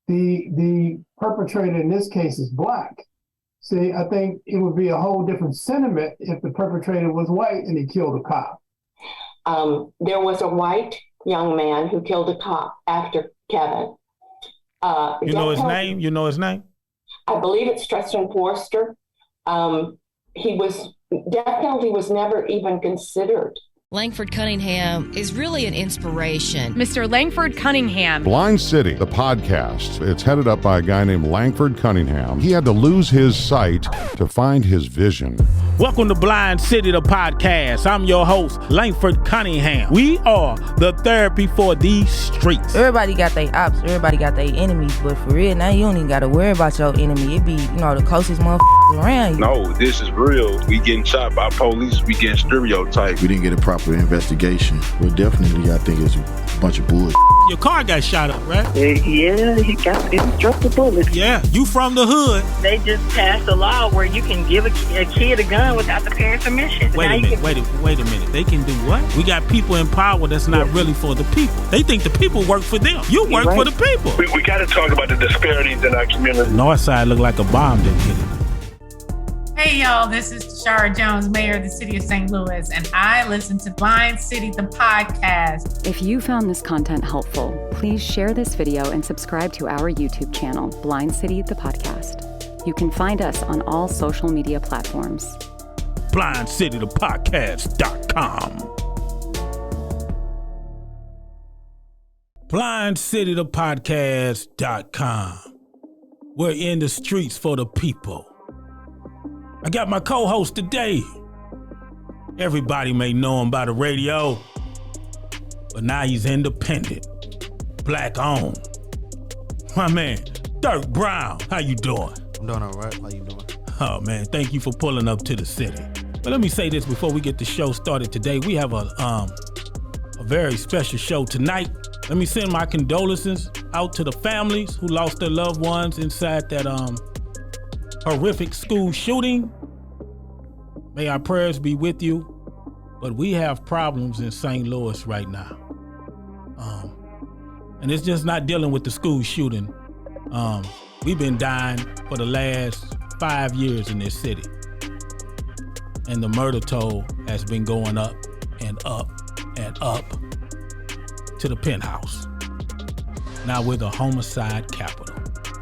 the perpetrator in this case is black. See, I think it would be a whole different sentiment if the perpetrator was white and he killed a cop. There was a white young man who killed a cop after Kevin. You know his name? You know his name? I believe it's Tristan Forrester. Death penalty was never even considered. Langford Cunningham is really an inspiration. Mr. Langford Cunningham. Blind City, the podcast. It's headed up by a guy named Langford Cunningham. He had to lose his sight to find his vision. Welcome to Blind City, the podcast. I'm your host, Langford Cunningham. We are the therapy for these streets. Everybody got their ops, everybody got their enemies, but for real, now you don't even got to worry about your enemy. It be, the closest motherfuckers around you. No, this is real. We getting shot by police. We getting stereotyped. We didn't get a proper investigation. Well, definitely, I think it's a bunch of bullshit. Your car got shot up, right? Yeah, he struck the bullet. Yeah, you from the hood. They just passed a law where you can give a kid a gun without the parent's permission. Wait a minute. They can do what? We got people in power that's not really for the people. They think the people work for them. You work for the people. We got to talk about the disparities in our community. North side look like a bomb didn't hit it. Hey y'all, this is Tashara Jones, Mayor of the City of St. Louis, and I listen to Blind City, the podcast. If you found this content helpful, please share this video and subscribe to our YouTube channel, Blind City, the podcast. You can find us on all social media platforms. BlindCityThePodcast.com. BlindCityThePodcast.com. We're in the streets for the people. I got my co-host today. Everybody may know him by the radio, but now he's independent, black owned. My man, Dirk Brown, how you doing? I'm doing all right. How you doing? Oh man, thank you for pulling up to the city. But let me say this before we get the show started today. We have a very special show tonight. Let me send my condolences out to the families who lost their loved ones inside that horrific school shooting. May our prayers be with you. But we have problems in St. Louis right now. And it's just not dealing with the school shooting. We've been dying for the last 5 years in this city. And the murder toll has been going up and up and up to the penthouse. Now we're the homicide capital.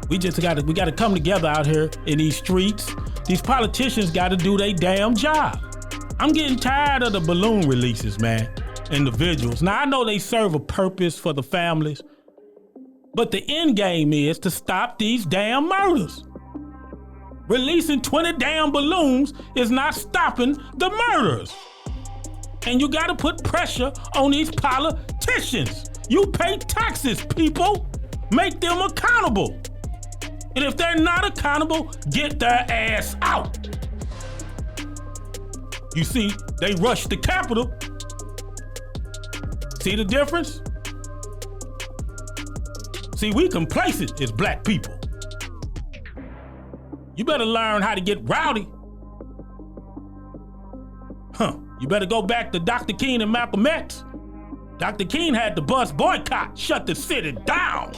We got to come together out here in these streets. These politicians got to do their damn job. I'm getting tired of the balloon releases, man, and the vigils. Now, I know they serve a purpose for the families, but the end game is to stop these damn murders. Releasing 20 damn balloons is not stopping the murders. And you got to put pressure on these politicians. You pay taxes, people. Make them accountable. And if they're not accountable, get their ass out. You see, they rushed the Capitol. See the difference? See, we complacent as black people. You better learn how to get rowdy. You better go back to Dr. King and Malcolm X. Dr. King had the bus boycott, shut the city down.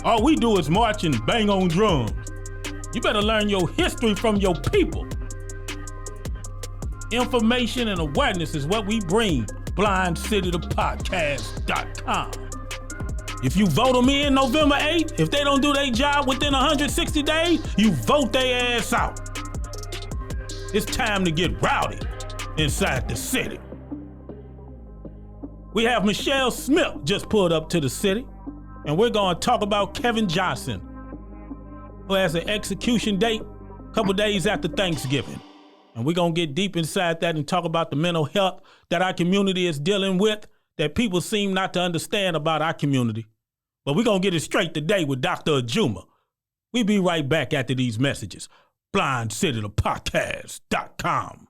All we do is march and bang on drums. You better learn your history from your people. Information and awareness is what we bring. BlindCityThePodcast.com. If you vote them in November 8th, if they don't do their job within 160 days, you vote their ass out. It's time to get rowdy inside the city. We have Michelle Smith just pulled up to the city. And we're going to talk about Kevin Johnson, who has an execution date a couple days after Thanksgiving. And we're going to get deep inside that and talk about the mental health that our community is dealing with that people seem not to understand about our community. But we're going to get it straight today with Dr. Ajuma. We'll be right back after these messages. BlindCityThePodcast.com.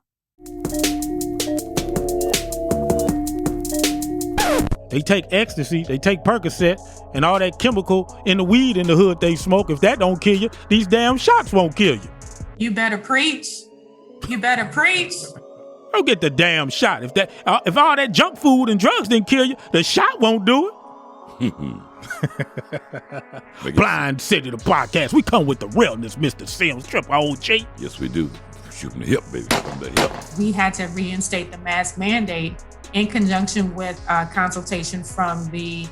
They take ecstasy, they take Percocet, and all that chemical in the weed in the hood they smoke. If that don't kill you, these damn shots won't kill you. You better preach. You better preach. Don't get the damn shot. If all that junk food and drugs didn't kill you, the shot won't do it. Blind City, the podcast. We come with the realness, Mr. Sims, Triple OG. Yes, we do. Shooting the hip, baby. From the hip. We had to reinstate the mask mandate in conjunction with consultation from the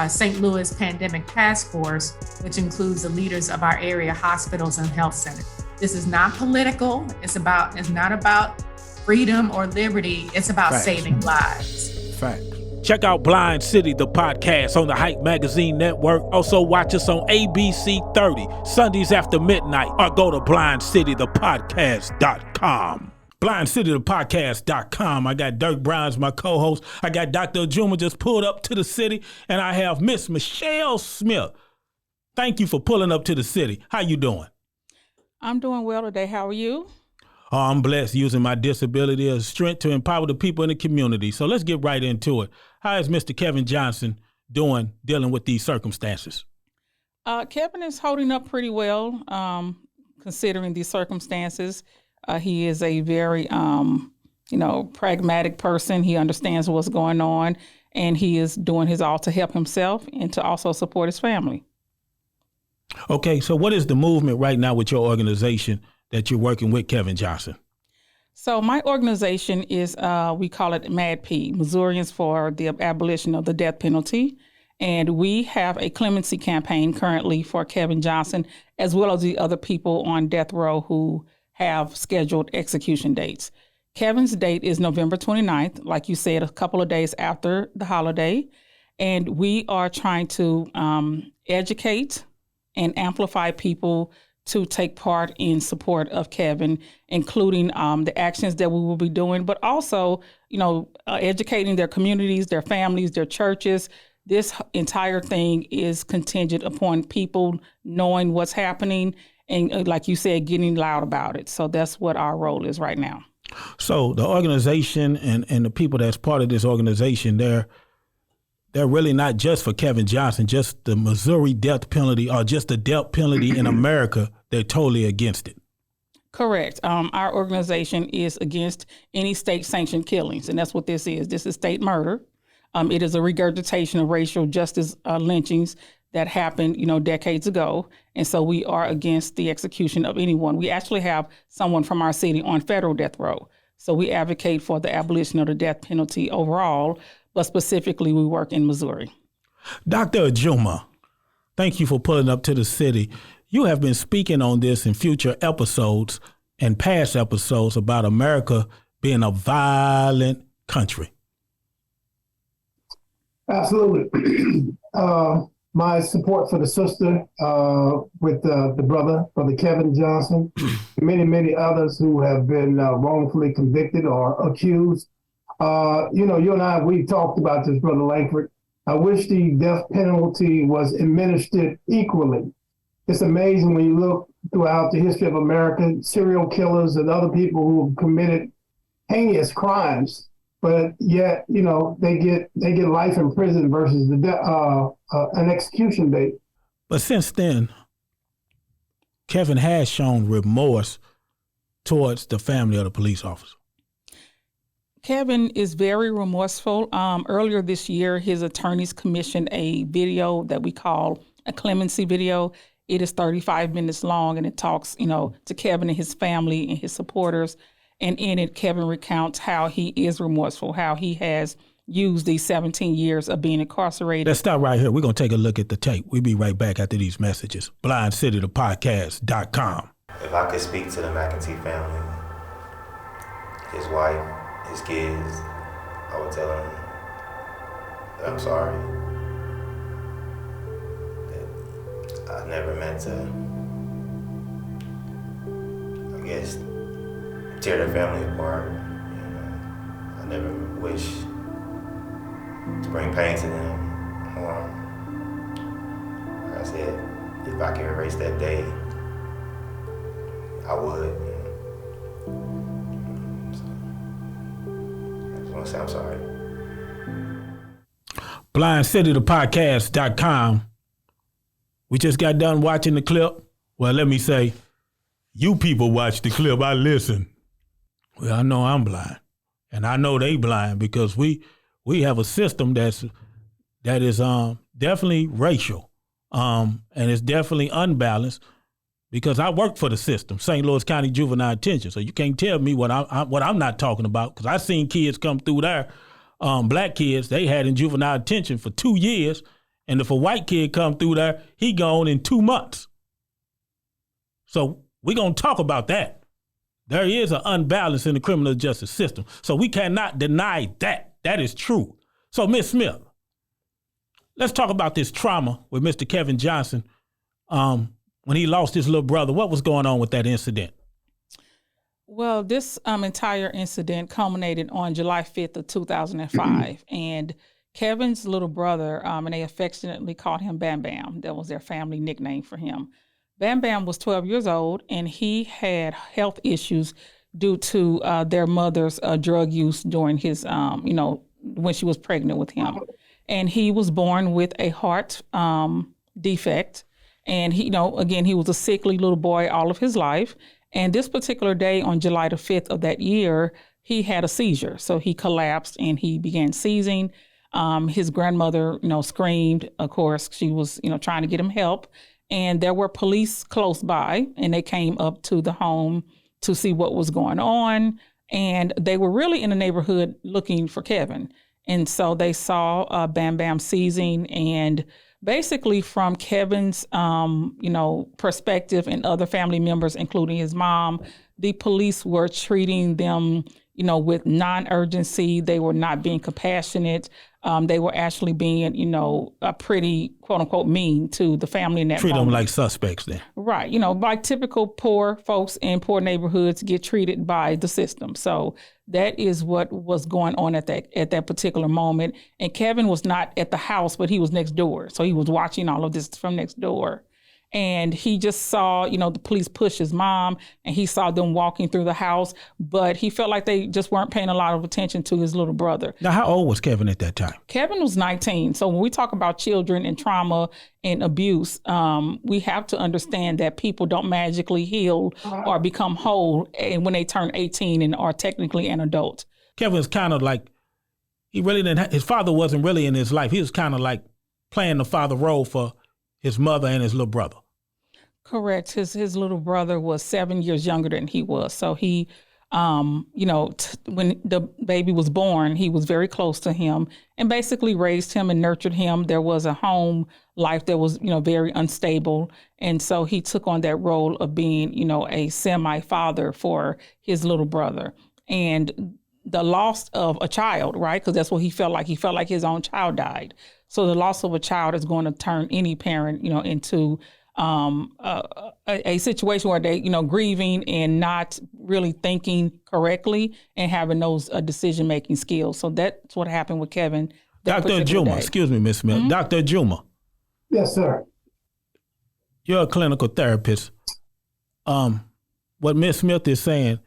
St. Louis Pandemic Task Force, which includes the leaders of our area hospitals and health centers. This is not political. It's not about freedom or liberty. It's about saving lives. Fact. Check out Blind City, the podcast on the Hype Magazine Network. Also watch us on ABC 30, Sundays after midnight, or go to blindcitythepodcast.com. blindcitythepodcast.com. I got Dirk Brown, my co-host. I got Dr. Ajuma just pulled up to the city, and I have Miss Michelle Smith. Thank you for pulling up to the city. How you doing? I'm doing well today. How are you? Oh, I'm blessed, using my disability as strength to empower the people in the community. So let's get right into it. How is Mr. Kevin Johnson doing dealing with these circumstances? Kevin is holding up pretty well, considering these circumstances. He is a very, pragmatic person. He understands what's going on, and he is doing his all to help himself and to also support his family. Okay, so what is the movement right now with your organization that you're working with Kevin Johnson? So my organization is, we call it MADP, Missourians for the Abolition of the Death Penalty. And we have a clemency campaign currently for Kevin Johnson, as well as the other people on death row who have scheduled execution dates. Kevin's date is November 29th, like you said, a couple of days after the holiday. And we are trying to educate and amplify people to take part in support of Kevin, including the actions that we will be doing, but also, educating their communities, their families, their churches. This entire thing is contingent upon people knowing what's happening and, like you said, getting loud about it. So that's what our role is right now. So the organization and the people that's part of this organization, they're really not just for Kevin Johnson, just the Missouri death penalty or just the death penalty in America. They're totally against it. Correct. Our organization is against any state-sanctioned killings, and that's what this is. This is state murder. It is a regurgitation of racial justice lynchings that happened, decades ago. And so we are against the execution of anyone. We actually have someone from our city on federal death row. So we advocate for the abolition of the death penalty overall, but specifically we work in Missouri. Dr. Ajuma, thank you for pulling up to the city. You have been speaking on this in future episodes and past episodes about America being a violent country. Absolutely. My support for the sister, with the brother, Brother Kevin Johnson, many others who have been wrongfully convicted or accused. You and I, we talked about this, Brother Langford. I wish the death penalty was administered equally. It's amazing when you look throughout the history of America, serial killers and other people who have committed heinous crimes, but yet, they get life in prison versus an execution date. But since then, Kevin has shown remorse towards the family of the police officer. Kevin is very remorseful. Earlier this year, his attorneys commissioned a video that we call a Clemency video. It is 35 minutes long, and it talks, to Kevin and his family and his supporters. And in it, Kevin recounts how he is remorseful, how he has used these 17 years of being incarcerated. Let's stop right here. We're going to take a look at the tape. We'll be right back after these messages. blindcitythepodcast.com. If I could speak to the McEntee family, his wife, his kids, I would tell them that I'm sorry. That I never meant to, tear their family apart. I never wish to bring pain to them. Like I said, if I can erase that day, I would. I just want to say I'm sorry. blindcitythepodcast.com. We just got done watching the clip. Well, let me say, you people watch the clip, I listen. Well, I know I'm blind, and I know they blind because we have a system that is definitely racial, and it's definitely unbalanced. Because I work for the system, St. Louis County Juvenile Detention, so you can't tell me what I'm not talking about. Because I seen kids come through there, black kids they had in juvenile detention for 2 years, and if a white kid come through there, he gone in 2 months. So we're gonna talk about that. There is an unbalance in the criminal justice system, so we cannot deny that. That is true. So Ms. Smith, let's talk about this trauma with Mr. Kevin Johnson. When he lost his little brother, what was going on with that incident? Well, this entire incident culminated on July 5th of 2005. And Kevin's little brother, and they affectionately called him Bam Bam. That was their family nickname for him. Bam Bam was 12 years old, and he had health issues due to their mother's drug use during his, when she was pregnant with him. And he was born with a heart defect. And he, he was a sickly little boy all of his life. And this particular day on July the 5th of that year, he had a seizure. So he collapsed and he began seizing. His grandmother, screamed. Of course, she was, trying to get him help. And there were police close by, and they came up to the home to see what was going on. And they were really in the neighborhood looking for Kevin. And so they saw Bam Bam seizing, and basically from Kevin's, perspective and other family members, including his mom, the police were treating them, with non-urgency. They were not being compassionate. They were actually being, pretty, quote unquote, mean to the family in that Treat moment. them like suspects then. Right. Like typical poor folks in poor neighborhoods get treated by the system. So that is what was going on at that particular moment. And Kevin was not at the house, but he was next door. So he was watching all of this from next door. And he just saw, the police push his mom, and he saw them walking through the house, but he felt like they just weren't paying a lot of attention to his little brother. Now, how old was Kevin at that time? Kevin was 19. So when we talk about children and trauma and abuse, we have to understand that people don't magically heal or become whole when they turn 18 and are technically an adult. Kevin's kind of like, his father wasn't really in his life. He was kind of like playing the father role for his mother and his little brother. Correct. His little brother was 7 years younger than he was. So he, when the baby was born, he was very close to him and basically raised him and nurtured him. There was a home life that was, very unstable. And so he took on that role of being, a semi-father for his little brother. And the loss of a child, right? Because that's what he felt like. He felt like his own child died. So the loss of a child is going to turn any parent, into a situation where they, grieving and not really thinking correctly and having those decision-making skills. So that's what happened with Kevin. Dr. Juma, excuse me, Ms. Smith. Mm-hmm. Dr. Juma. Yes, sir. You're a clinical therapist. What Ms. Smith is saying,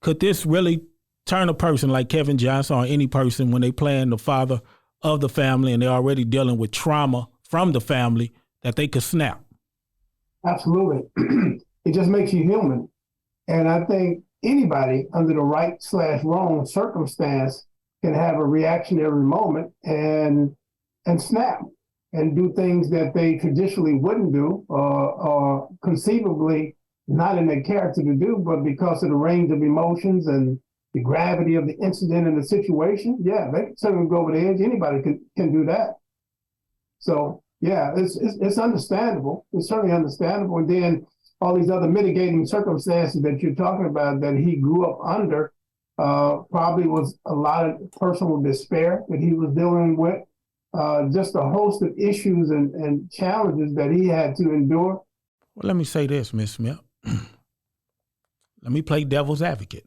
could this really turn a person like Kevin Johnson or any person when they playing the father of the family and they're already dealing with trauma from the family, that they could snap? Absolutely. It just makes you human. And I think anybody under the right/wrong circumstance can have a reactionary moment and snap and do things that they traditionally wouldn't do or conceivably not in their character to do, but because of the range of emotions and the gravity of the incident and the situation, yeah, they can certainly go over the edge. Anybody can do that. So yeah, it's understandable. It's certainly understandable. And then all these other mitigating circumstances that you're talking about that he grew up under probably was a lot of personal despair that he was dealing with, just a host of issues and challenges that he had to endure. Well, let me say this, Ms. Smith. Let me play devil's advocate.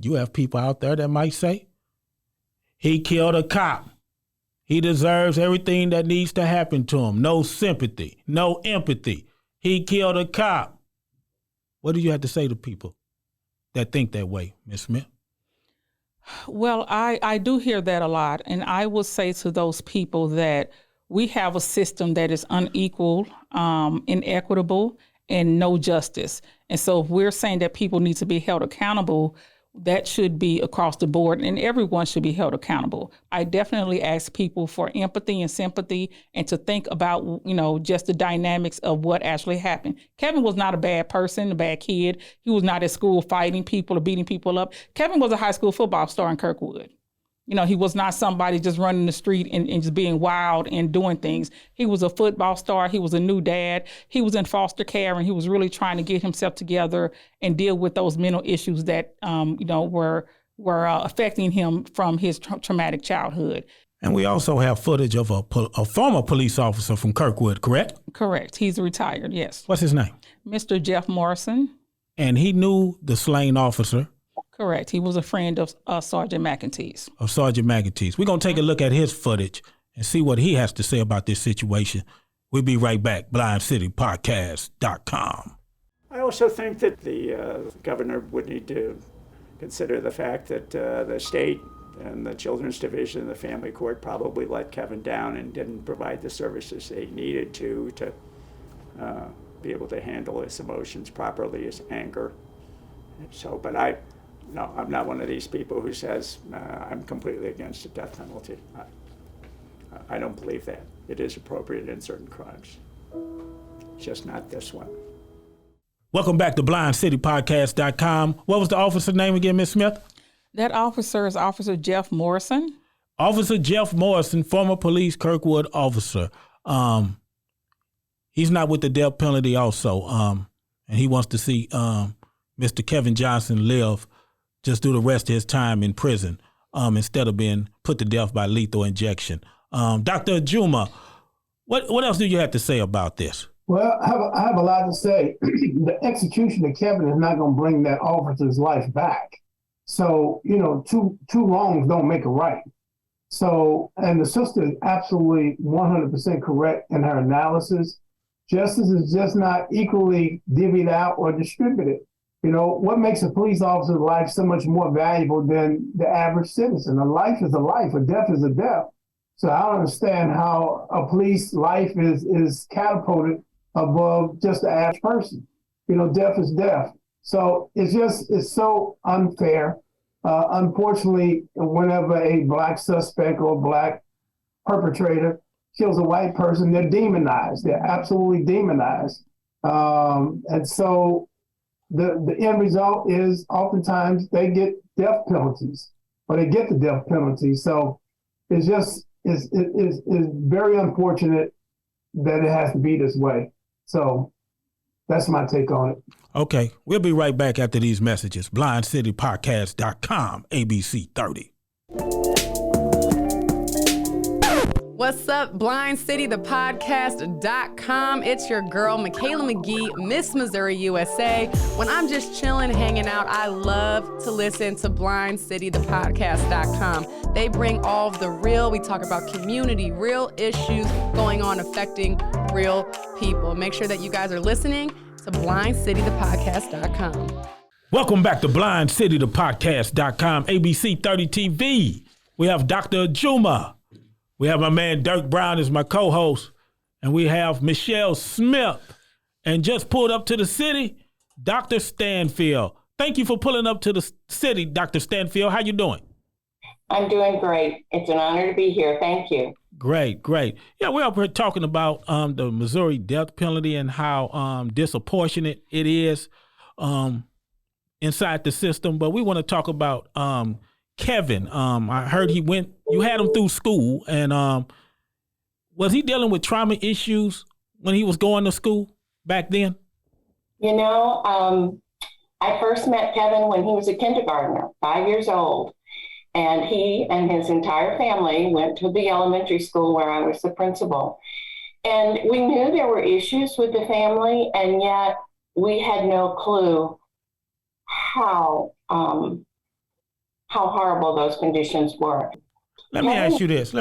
You have people out there that might say, he killed a cop. He deserves everything that needs to happen to him. No sympathy, no empathy. He killed a cop. What do you have to say to people that think that way, Ms. Smith? Well, I do hear that a lot. And I will say to those people that we have a system that is unequal, inequitable, and no justice. And so if we're saying that people need to be held accountable, that should be across the board, and everyone should be held accountable. I definitely ask people for empathy and sympathy and to think about, just the dynamics of what actually happened. Kevin was not a bad person, a bad kid. He was not at school fighting people or beating people up. Kevin was a high school football star in Kirkwood. He was not somebody just running the street and just being wild and doing things. He was a football star. He was a new dad. He was in foster care, and he was really trying to get himself together and deal with those mental issues that, were affecting him from his traumatic childhood. And we also have footage of a former police officer from Kirkwood, correct? Correct. He's retired, yes. What's his name? Mr. Jeff Morrison. And he knew the slain officer. Correct. He was a friend of Sergeant McEntee's. Of Sergeant McEntee's. We're going to take a look at his footage and see what he has to say about this situation. We'll be right back. BlindCityPodcast.com. I also think that the governor would need to consider the fact that the state and the Children's Division and the Family Court probably let Kevin down and didn't provide the services they needed to be able to handle his emotions properly, his anger. So, but No, I'm not one of these people who says I'm completely against the death penalty. I don't believe that. It is appropriate in certain crimes, just not this one. Welcome back to BlindCityPodcast.com. What was the officer name again, Ms. Smith? That officer is Officer Jeff Morrison. Officer Jeff Morrison, former police Kirkwood officer. He's not with the death penalty also, and he wants to see Mr. Kevin Johnson live, just do the rest of his time in prison instead of being put to death by lethal injection. Dr. Juma, what else do you have to say about this? Well, I have a lot to say. The execution of Kevin is not going to bring that officer's life back. So, two wrongs don't make a right. So, and the sister is absolutely 100% correct in her analysis. Justice is just not equally divvied out or distributed. What makes a police officer's life so much more valuable than the average citizen? A life is a life, a death is a death. So I don't understand how a police life is catapulted above just the average person. Death is death. So it's so unfair. Unfortunately, whenever a black suspect or black perpetrator kills a white person, they're demonized. They're absolutely demonized. And so the end result is oftentimes they get death penalties, or they get the death penalty. So it's very unfortunate that it has to be this way. So that's my take on it. Okay, we'll be right back after these messages. BlindCityPodcast.com, ABC 30. What's up, BlindCityThePodcast.com. It's your girl, Michaela McGee, Miss Missouri, USA. When I'm just chilling, hanging out, I love to listen to BlindCityThePodcast.com. They bring all of the real. We talk about community, real issues going on affecting real people. Make sure that you guys are listening to BlindCityThePodcast.com. Welcome back to BlindCityThePodcast.com, ABC 30 TV. We have Dr. Juma. We have my man Dirk Brown as my co-host, and we have Michelle Smith. And just pulled up to the city, Dr. Stanfield. Thank you for pulling up to the city, Dr. Stanfield. How you doing? I'm doing great. It's an honor to be here. Thank you. Great. Yeah, we're up here talking about the Missouri death penalty and how disproportionate it is inside the system. But we want to talk about Kevin. I heard you had him through school, and was he dealing with trauma issues when he was going to school back then? I first met Kevin when he was a kindergartner, 5 years old. And he and his entire family went to the elementary school where I was the principal. And we knew there were issues with the family, and yet we had no clue how horrible those conditions were. Let me ask you this,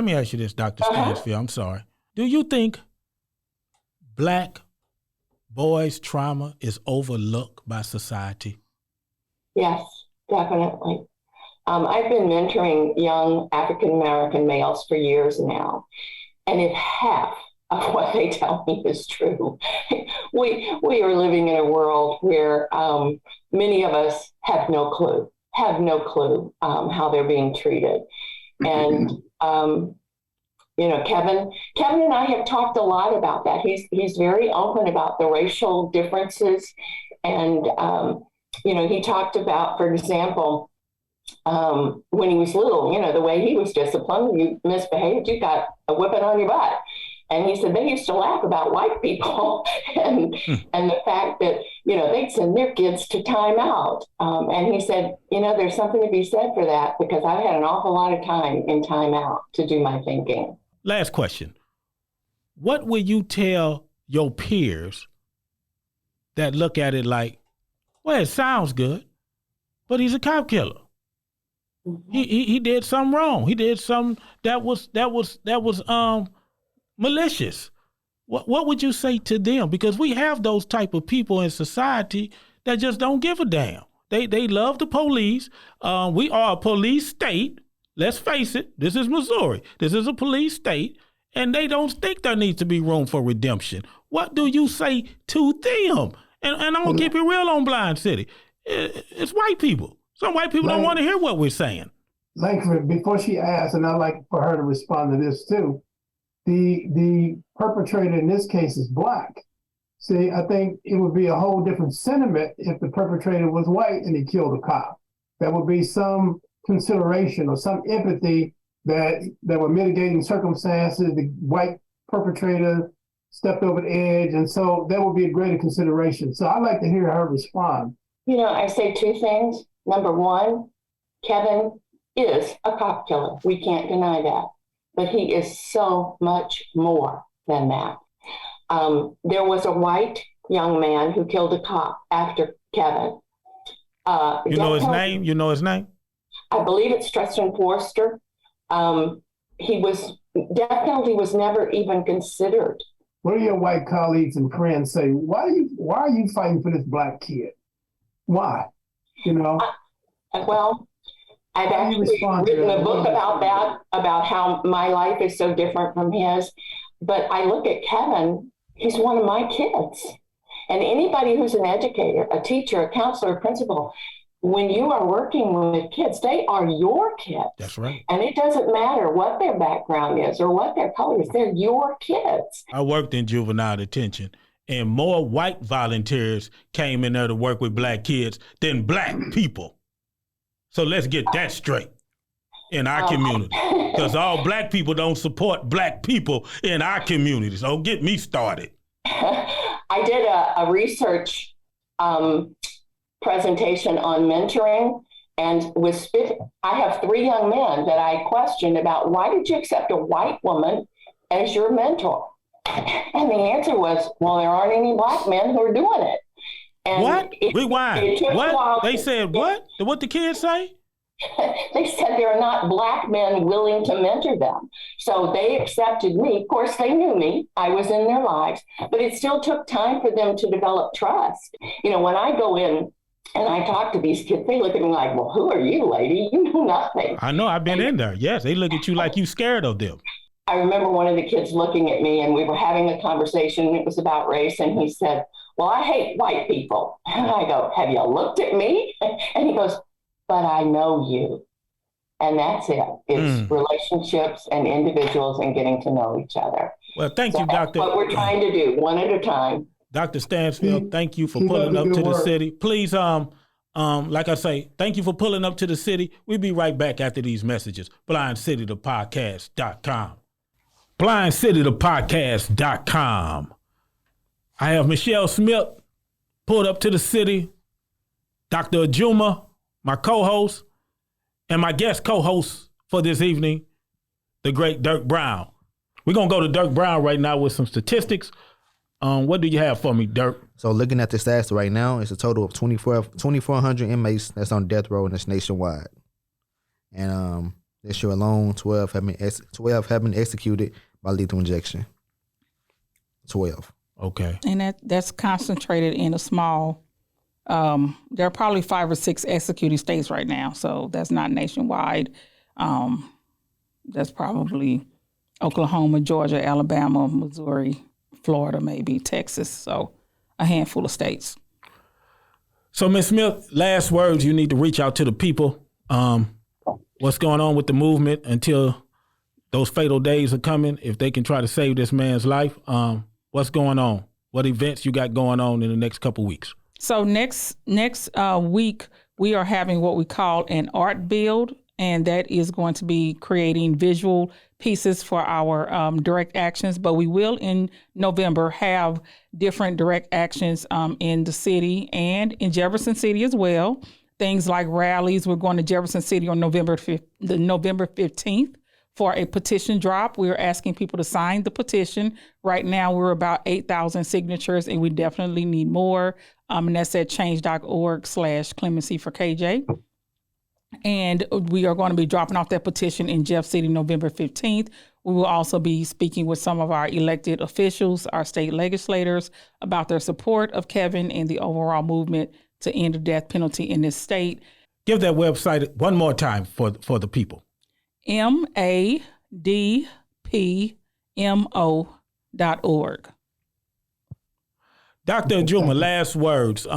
Dr. Stansfield. I'm sorry. Do you think Black boys' trauma is overlooked by society? Yes, definitely. I've been mentoring young African-American males for years now. And if half of what they tell me is true, we are living in a world where many of us have no clue have no clue how they're being treated. And, Kevin and I have talked a lot about that. He's very open about the racial differences. And, he talked about, for example, when he was little, the way he was disciplined, you misbehaved, you got a whipping on your butt. And he said they used to laugh about white people and the fact that, they'd send their kids to timeout. And he said, there's something to be said for that because I've had an awful lot of time in timeout to do my thinking. Last question. What will you tell your peers that look at it like, well, it sounds good, but he's a cop killer. Mm-hmm. He did something wrong. He did something that was malicious. What would you say to them? Because we have those type of people in society that just don't give a damn. They love the police. We are a police state. Let's face it. This is Missouri. This is a police state. And they don't think there needs to be room for redemption. What do you say to them? And I'm going to keep it real on Blind City. It's white people. Some white people don't want to hear what we're saying. Langford, before she asks, and I'd like for her to respond to this too, the perpetrator in this case is Black. See, I think it would be a whole different sentiment if the perpetrator was white and he killed a cop. There would be some consideration or some empathy that were mitigating circumstances. The white perpetrator stepped over the edge, and so that would be a greater consideration. So I'd like to hear her respond. I say two things. Number one, Kevin is a cop killer. We can't deny that. But he is so much more than that. There was a white young man who killed a cop after Kevin. You know his name? You know his name? I believe it's Tristan Forrester. Death penalty was never even considered. What do your white colleagues and friends say? Why are you fighting for this Black kid? Why? Well, I've actually written a book about that, about how my life is so different from his. But I look at Kevin, he's one of my kids. And anybody who's an educator, a teacher, a counselor, a principal, when you are working with kids, they are your kids. That's right. And it doesn't matter what their background is or what their color is. They're your kids. I worked in juvenile detention, and more white volunteers came in there to work with Black kids than Black people. So let's get that straight in our community, because all Black people don't support Black people in our communities. Don't get me started. I did a research presentation on mentoring, and I have 3 young men that I questioned about, why did you accept a white woman as your mentor? And the answer was, well, there aren't any Black men who are doing it. And what? Rewind. What? They said what? What the kids say? They said there are not Black men willing to mentor them. So they accepted me. Of course, they knew me. I was in their lives. But it still took time for them to develop trust. When I go in and I talk to these kids, they look at me like, well, who are you, lady? You know nothing. I know. I've been in there. Yes, they look at you like you scared of them. I remember one of the kids looking at me, and we were having a conversation, and it was about race, and he said, well, I hate white people. And I go, have you looked at me? And he goes, but I know you. And that's it. It's relationships and individuals and getting to know each other. Well, thank you, Doctor. That's what we're trying to do, one at a time. Dr. Stansfield, thank you for pulling up to the city. Please, like I say, thank you for pulling up to the city. We'll be right back after these messages. BlindCityThePodcast.com. BlindCityThePodcast.com. I have Michelle Smith pulled up to the city, Dr. Ajuma, my co-host, and my guest co-host for this evening, the great Dirk Brown. We're going to go to Dirk Brown right now with some statistics. What do you have for me, Dirk? So looking at the stats right now, it's a total of 2,400 inmates that's on death row, and it's nationwide. And this year alone, 12 have been executed by lethal injection. 12. Okay. And that's concentrated in a small, there are probably 5 or 6 executing states right now, so that's not nationwide. That's probably Oklahoma, Georgia, Alabama, Missouri, Florida, maybe Texas, so a handful of states. So, Ms. Smith, last words, you need to reach out to the people. What's going on with the movement until those fatal days are coming, if they can try to save this man's life? What's going on? What events you got going on in the next couple weeks? So next week, we are having what we call an art build, and that is going to be creating visual pieces for our direct actions. But we will, in November, have different direct actions in the city and in Jefferson City as well. Things like rallies. We're going to Jefferson City on November 15th for a petition drop. We're asking people to sign the petition. Right now, we're about 8,000 signatures, and we definitely need more. And that's at change.org/Clemency for KJ. And we are going to be dropping off that petition in Jeff City November 15th. We will also be speaking with some of our elected officials, our state legislators, about their support of Kevin and the overall movement to end the death penalty in this state. Give that website one more time for the people. madpmo.org. Dr. Ajuma, last words.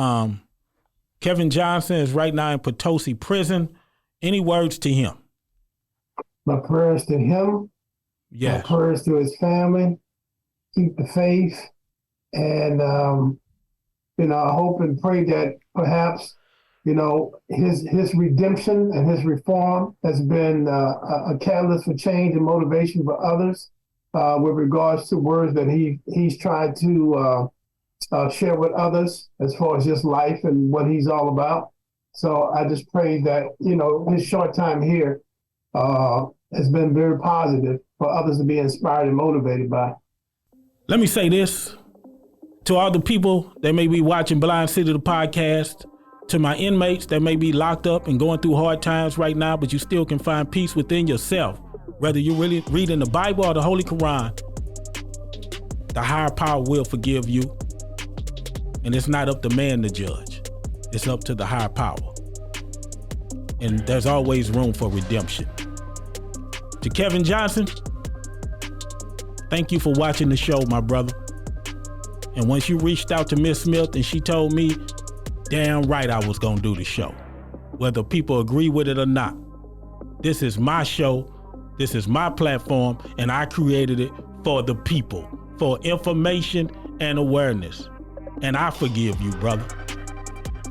Kevin Johnson is right now in Potosi prison. Any words to him? My prayers to him. Yes. My prayers to his family. Keep the faith. And, I hope and pray that perhaps, his redemption and his reform has been a catalyst for change and motivation for others with regards to words that he's tried to share with others as far as just life and what he's all about. So I just pray that, his short time here has been very positive for others to be inspired and motivated by. Let me say this to all the people that may be watching Blind City, the podcast, to my inmates that may be locked up and going through hard times right now, but you still can find peace within yourself, whether you're really reading the Bible or the Holy Quran. The higher power will forgive you. And it's not up to man to judge. It's up to the higher power. And there's always room for redemption. To Kevin Johnson, thank you for watching the show, my brother. And once you reached out to Miss Smith and she told me, damn right I was gonna do the show, whether people agree with it or not. This is my show. This is my platform, and I created it for the people, for information and awareness. And I forgive you, brother.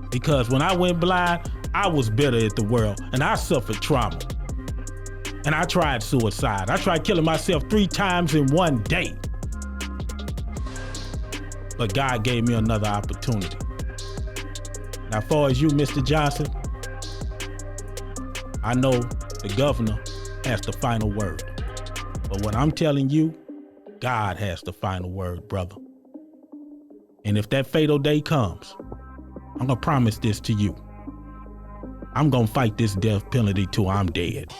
Because when I went blind, I was bitter at the world, and I suffered trauma. And I tried suicide. I tried killing myself 3 times in one day. But God gave me another opportunity. Now, as far as you, Mr. Johnson, I know the governor has the final word. But what I'm telling you, God has the final word, brother. And if that fatal day comes, I'm gonna promise this to you. I'm gonna fight this death penalty till I'm dead.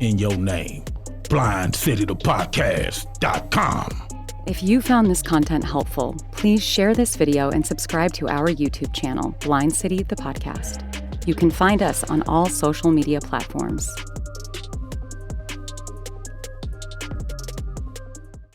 In your name. BlindCityThePodcast.com. If you found this content helpful, please share this video and subscribe to our YouTube channel, Blind City the Podcast. You can find us on all social media platforms.